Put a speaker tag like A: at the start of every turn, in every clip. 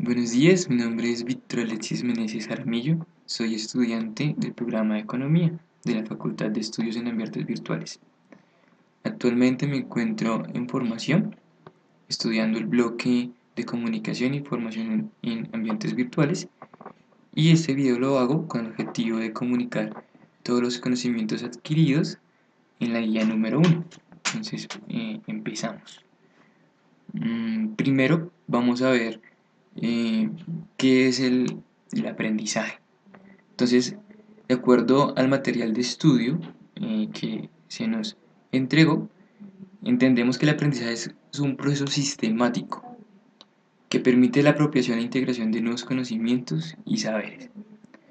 A: Buenos días, mi nombre es Víctor Alexis Meneses Jaramillo, soy estudiante del programa de Economía de la Facultad de Estudios en Ambientes Virtuales. Actualmente me encuentro en formación, estudiando el bloque de Comunicación e Información en Ambientes Virtuales, y este video lo hago con el objetivo de comunicar todos los conocimientos adquiridos en la guía número 1. Entonces, empezamos. Primero vamos a ver eh, qué es el aprendizaje. Entonces, de acuerdo al material de estudio que se nos entregó, entendemos que el aprendizaje es un proceso sistemático que permite la apropiación e integración de nuevos conocimientos y saberes.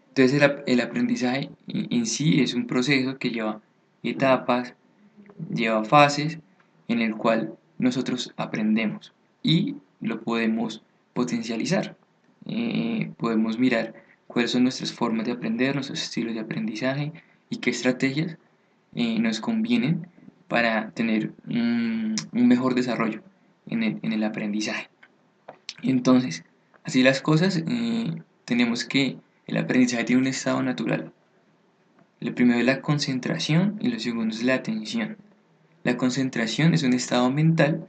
A: Entonces, el aprendizaje en sí es un proceso que lleva etapas, lleva fases en el cual nosotros aprendemos y lo podemos potencializar. Podemos mirar cuáles son nuestras formas de aprender, nuestros estilos de aprendizaje y qué estrategias nos convienen para tener un mejor desarrollo en el aprendizaje. Entonces, así las cosas, tenemos que el aprendizaje tiene un estado natural. Lo primero es la concentración y lo segundo es la atención. La concentración es un estado mental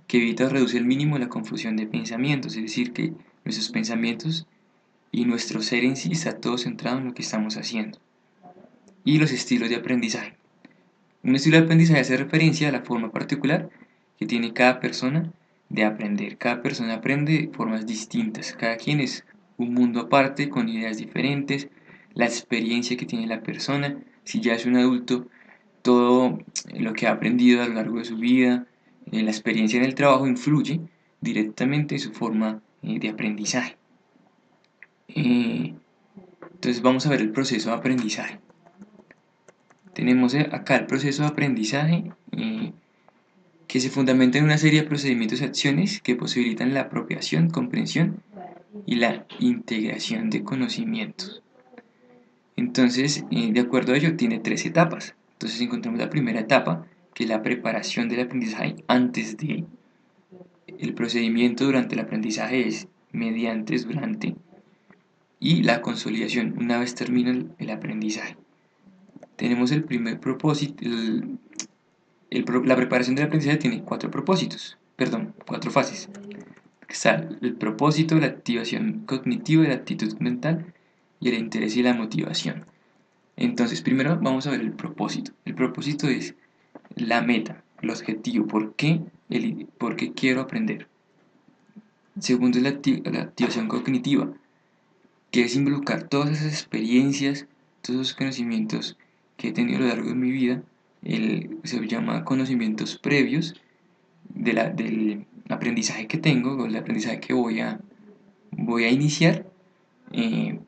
A: que evita o reduce al mínimo la confusión de pensamientos, es decir, que nuestros pensamientos y nuestro ser en sí está todo centrado en lo que estamos haciendo. Y los estilos de aprendizaje. Un estilo de aprendizaje hace referencia a la forma particular que tiene cada persona de aprender. Cada persona aprende de formas distintas, cada quien es un mundo aparte, con ideas diferentes, la experiencia que tiene la persona, si ya es un adulto, todo lo que ha aprendido a lo largo de su vida, la experiencia en el trabajo influye directamente en su forma de aprendizaje. Entonces vamos a ver el proceso de aprendizaje. Tenemos acá el proceso de aprendizaje que se fundamenta en una serie de procedimientos y acciones que posibilitan la apropiación, comprensión y la integración de conocimientos. Entonces, de acuerdo a ello, tiene tres etapas. Entonces encontramos la primera etapa, que es la preparación del aprendizaje antes de. El procedimiento durante el aprendizaje es mediante, es durante. Y la consolidación, una vez termina el aprendizaje. Tenemos el primer propósito, la preparación del aprendizaje tiene cuatro fases. Está el propósito, la activación cognitiva, la actitud mental y el interés y la motivación. Entonces, primero vamos a ver el propósito. El propósito es la meta, el objetivo, por qué quiero aprender. Segundo es la activación cognitiva, que es involucrar todas esas experiencias, todos esos conocimientos que he tenido a lo largo de mi vida, se llama conocimientos previos del aprendizaje que tengo, o el aprendizaje que voy a iniciar,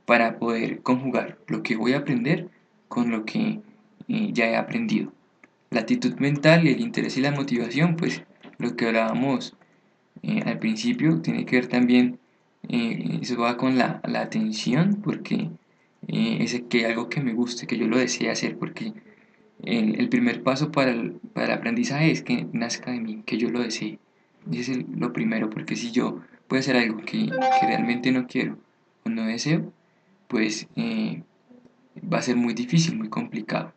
A: para poder conjugar lo que voy a aprender con lo que ya he aprendido. La actitud mental y el interés y la motivación, pues lo que hablábamos al principio, tiene que ver también, eso va con la atención, porque es que algo que me guste, que yo lo desee hacer, porque el primer paso para el aprendizaje es que nazca de mí, que yo lo desee. Y ese es lo primero, porque si yo puedo hacer algo que realmente no quiero o no deseo, pues va a ser muy difícil, muy complicado.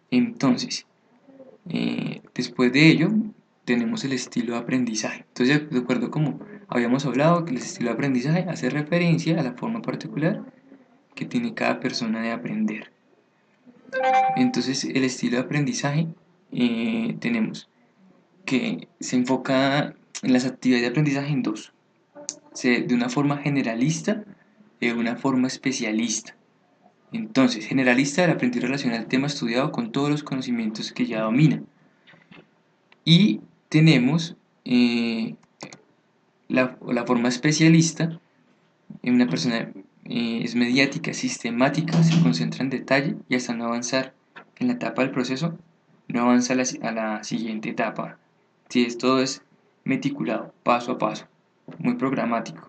A: Entonces, después de ello, tenemos el estilo de aprendizaje. Entonces, de acuerdo como habíamos hablado, que el estilo de aprendizaje hace referencia a la forma particular que tiene cada persona de aprender. Entonces, el estilo de aprendizaje, tenemos que se enfoca en las actividades de aprendizaje en dos: de una forma generalista y de una forma especialista. Entonces, generalista, el aprendiz relaciona el tema estudiado con todos los conocimientos que ya domina. Y tenemos la forma especialista, en una persona es mediática, sistemática, se concentra en detalle y hasta no avanzar en la etapa del proceso, no avanza a la siguiente etapa. Si todo es meticulado, paso a paso, muy programático.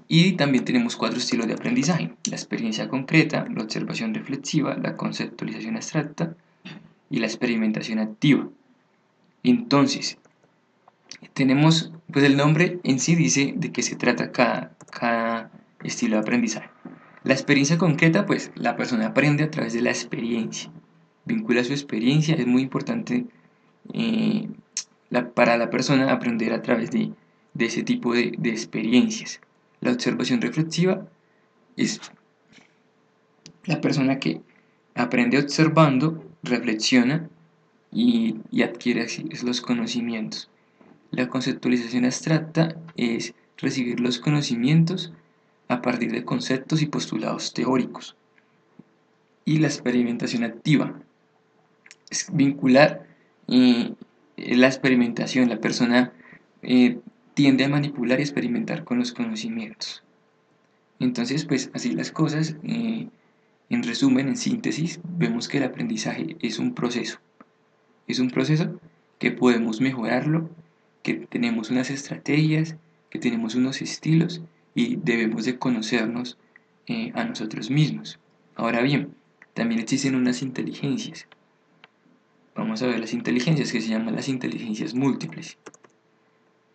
A: Y también tenemos cuatro estilos de aprendizaje: la experiencia concreta, la observación reflexiva, la conceptualización abstracta y la experimentación activa. Entonces, tenemos Pues el nombre en sí dice de qué se trata cada estilo de aprendizaje. La experiencia concreta, pues la persona aprende a través de la experiencia, vincula su experiencia, es muy importante eh, para la persona aprender a través de ese tipo de experiencias. La observación reflexiva es la persona que aprende observando, reflexiona y adquiere así los conocimientos. La conceptualización abstracta es recibir los conocimientos a partir de conceptos y postulados teóricos. Y la experimentación activa es vincular la experimentación. La persona tiende a manipular y experimentar con los conocimientos. Entonces, pues así las cosas. En resumen, en síntesis, vemos que el aprendizaje es un proceso. Es un proceso que podemos mejorarlo, que tenemos unas estrategias, que tenemos unos estilos y debemos de conocernos a nosotros mismos. Ahora bien, también existen unas inteligencias. Vamos a ver las inteligencias que se llaman las inteligencias múltiples.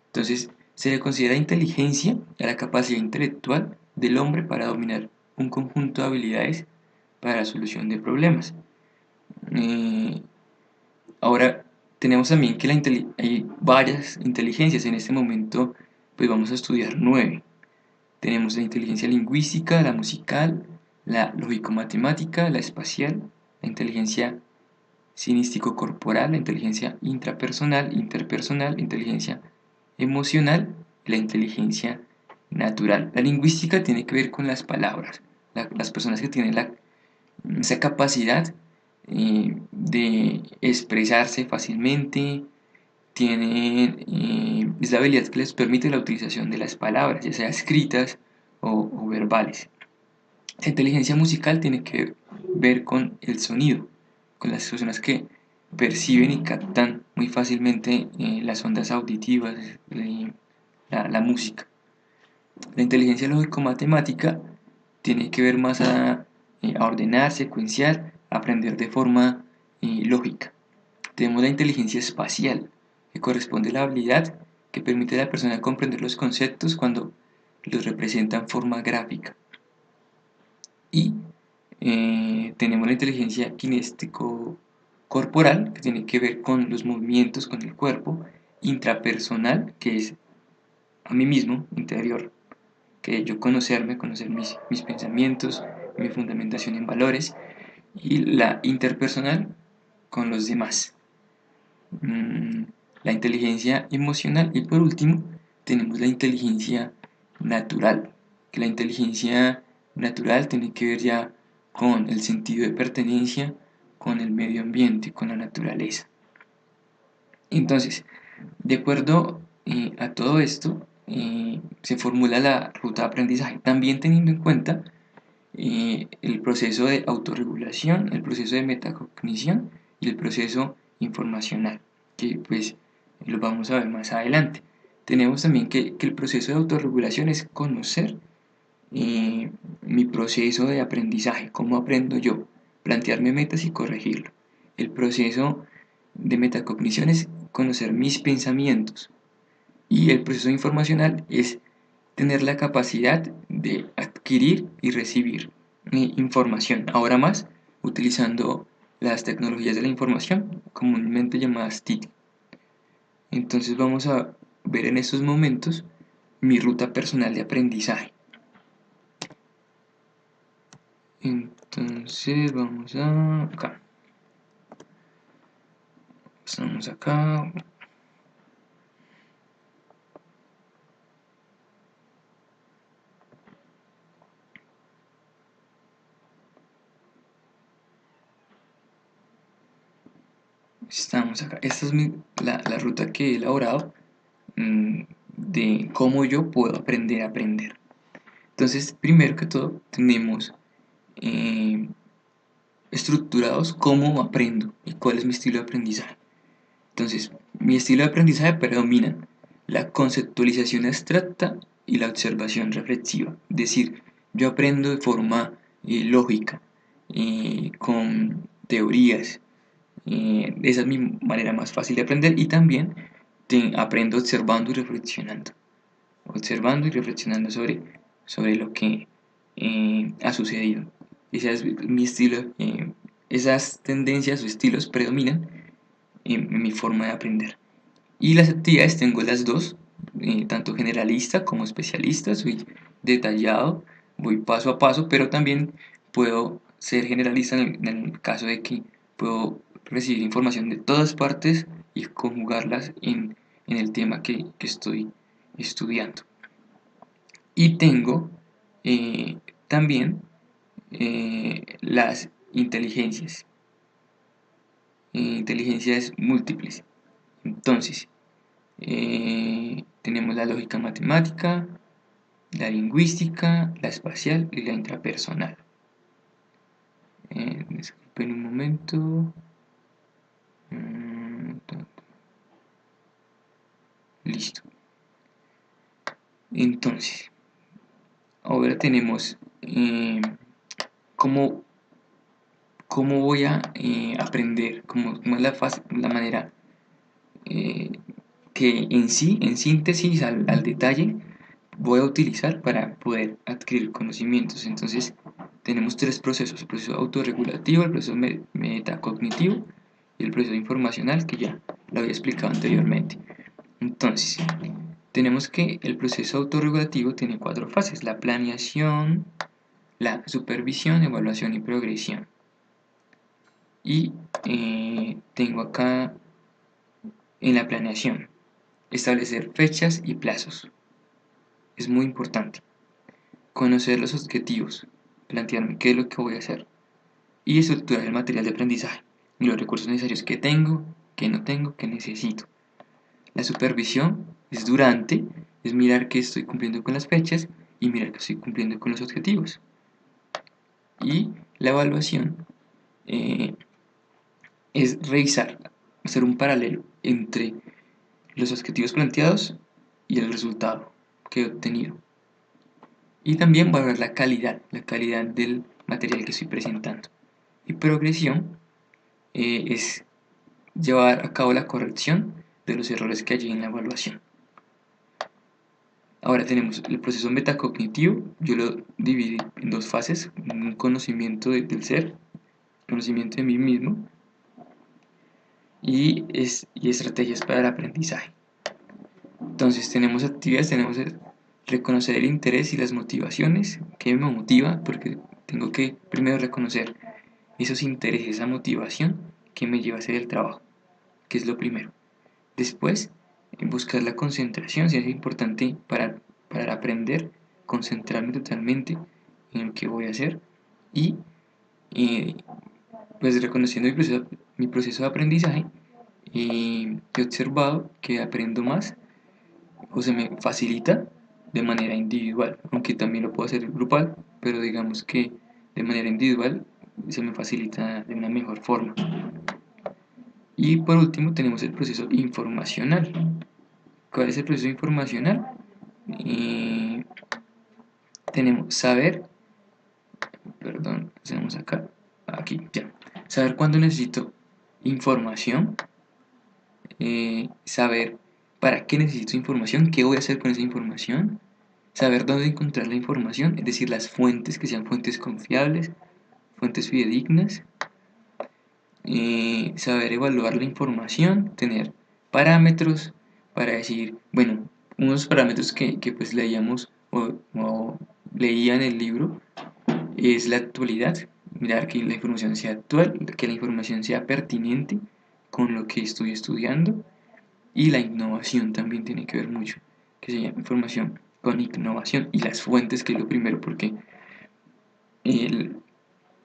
A: Entonces, se le considera inteligencia a la capacidad intelectual del hombre para dominar un conjunto de habilidades para la solución de problemas. Ahora, tenemos también que hay varias inteligencias. En este momento, pues vamos a estudiar 9. Tenemos la inteligencia lingüística, la musical, la lógico-matemática, la espacial, la inteligencia cinístico-corporal, la inteligencia intrapersonal, interpersonal, la inteligencia emocional y la inteligencia natural. La lingüística tiene que ver con las palabras. Las personas que tienen esa capacidad de expresarse fácilmente, es la habilidad que les permite la utilización de las palabras, ya sea escritas o verbales. La inteligencia musical tiene que ver con el sonido, con las personas que perciben y captan muy fácilmente las ondas auditivas, la música. La inteligencia lógico-matemática tiene que ver más a ordenar, secuenciar, aprender de forma lógica. Tenemos la inteligencia espacial, que corresponde a la habilidad que permite a la persona comprender los conceptos cuando los representa en forma gráfica. Y tenemos la inteligencia kinestésico-corporal, que tiene que ver con los movimientos con el cuerpo, intrapersonal, que es a mí mismo, interior, que yo conocerme, conocer mis pensamientos, mi fundamentación en valores, y la interpersonal con los demás. La inteligencia emocional y por último tenemos la inteligencia natural, que la inteligencia natural tiene que ver ya con el sentido de pertenencia, con el medio ambiente, con la naturaleza. Entonces, de acuerdo a todo esto, se formula la ruta de aprendizaje, también teniendo en cuenta el proceso de autorregulación, el proceso de metacognición y el proceso informacional, que pues lo vamos a ver más adelante. Tenemos también que el proceso de autorregulación es conocer mi proceso de aprendizaje, cómo aprendo yo, plantearme metas y corregirlo. El proceso de metacognición es conocer mis pensamientos y el proceso informacional es tener la capacidad de adquirir y recibir información, ahora más utilizando las tecnologías de la información, comúnmente llamadas TIC. Entonces vamos a ver en estos momentos mi ruta personal de aprendizaje. Entonces vamos acá. Estamos acá. Estamos acá. Esta es la ruta que he elaborado de cómo yo puedo aprender a aprender. Entonces, primero que todo, tenemos estructurados cómo aprendo y cuál es mi estilo de aprendizaje. Entonces, mi estilo de aprendizaje predomina la conceptualización abstracta y la observación reflexiva. Es decir, yo aprendo de forma lógica, con teorías. Esa es mi manera más fácil de aprender y también aprendo observando y reflexionando. Observando y reflexionando sobre lo que ha sucedido. Ese es mi estilo, esas tendencias o estilos predominan en mi forma de aprender. Y las actividades tengo las dos, tanto generalista como especialista, soy detallado, voy paso a paso, pero también puedo ser generalista en el caso de que puedo recibir información de todas partes y conjugarlas en el tema que estoy estudiando. Y tengo también las inteligencias múltiples. Entonces, tenemos la lógica matemática, la lingüística, la espacial y la intrapersonal. Disculpen un momento. Listo. Entonces, ahora tenemos cómo voy a aprender, cómo es la manera que en síntesis, al detalle, voy a utilizar para poder adquirir conocimientos. Entonces, tenemos tres procesos: el proceso autorregulativo, el proceso metacognitivo y el proceso informacional, que ya lo había explicado anteriormente. Entonces, tenemos que el proceso autorregulativo tiene 4 fases: la planeación, la supervisión, evaluación y progresión. Y tengo acá en la planeación establecer fechas y plazos. Es muy importante conocer los objetivos, plantearme qué es lo que voy a hacer y estructurar el material de aprendizaje y los recursos necesarios que tengo, que no tengo, que necesito. La supervisión es es mirar que estoy cumpliendo con las fechas y mirar que estoy cumpliendo con los objetivos. Y la evaluación es revisar, hacer un paralelo entre los objetivos planteados y el resultado que he obtenido. Y también valorar la calidad del material que estoy presentando. Y progresión es llevar a cabo la corrección de los errores que hay en la evaluación. Ahora tenemos el proceso metacognitivo. Yo lo dividí en 2 fases: un conocimiento del ser, conocimiento de mí mismo, y estrategias para el aprendizaje. Entonces tenemos actividades, tenemos reconocer el interés y las motivaciones. ¿Qué me motiva? Porque tengo que primero reconocer esos intereses, esa motivación que me lleva a hacer el trabajo, que es lo primero. Después, buscar la concentración. Si es importante para aprender, concentrarme totalmente en lo que voy a hacer. Y pues reconociendo mi proceso de aprendizaje, he observado que aprendo más o se me facilita de manera individual, aunque también lo puedo hacer grupal, pero digamos que de manera individual se me facilita de una mejor forma. Y por último tenemos el proceso informacional. ¿Cuál es el proceso informacional? Tenemos tenemos acá, aquí, ya. Saber cuándo necesito información, saber para qué necesito información, qué voy a hacer con esa información, saber dónde encontrar la información, es decir, las fuentes, que sean fuentes confiables, fuentes fidedignas, saber evaluar la información, tener parámetros para decir, bueno, unos parámetros que pues leíamos o leía en el libro es la actualidad, mirar que la información sea actual, que la información sea pertinente con lo que estoy estudiando. Y la innovación también tiene que ver mucho, que se llama información con innovación, y las fuentes, que es lo primero, porque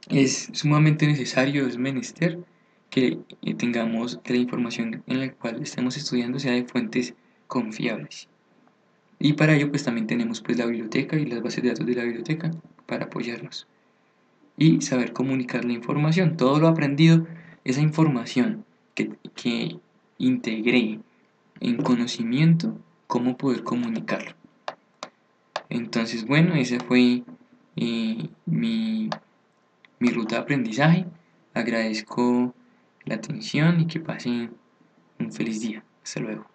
A: es sumamente necesario, es menester que tengamos que la información en la cual estemos estudiando sea de fuentes confiables. Y para ello pues también tenemos pues la biblioteca y las bases de datos de la biblioteca para apoyarnos. Y saber comunicar la información, todo lo aprendido, esa información que integré en conocimiento, cómo poder comunicarlo. Entonces, bueno, esa fue mi ruta de aprendizaje. Agradezco la atención y que pasen un feliz día. Hasta luego.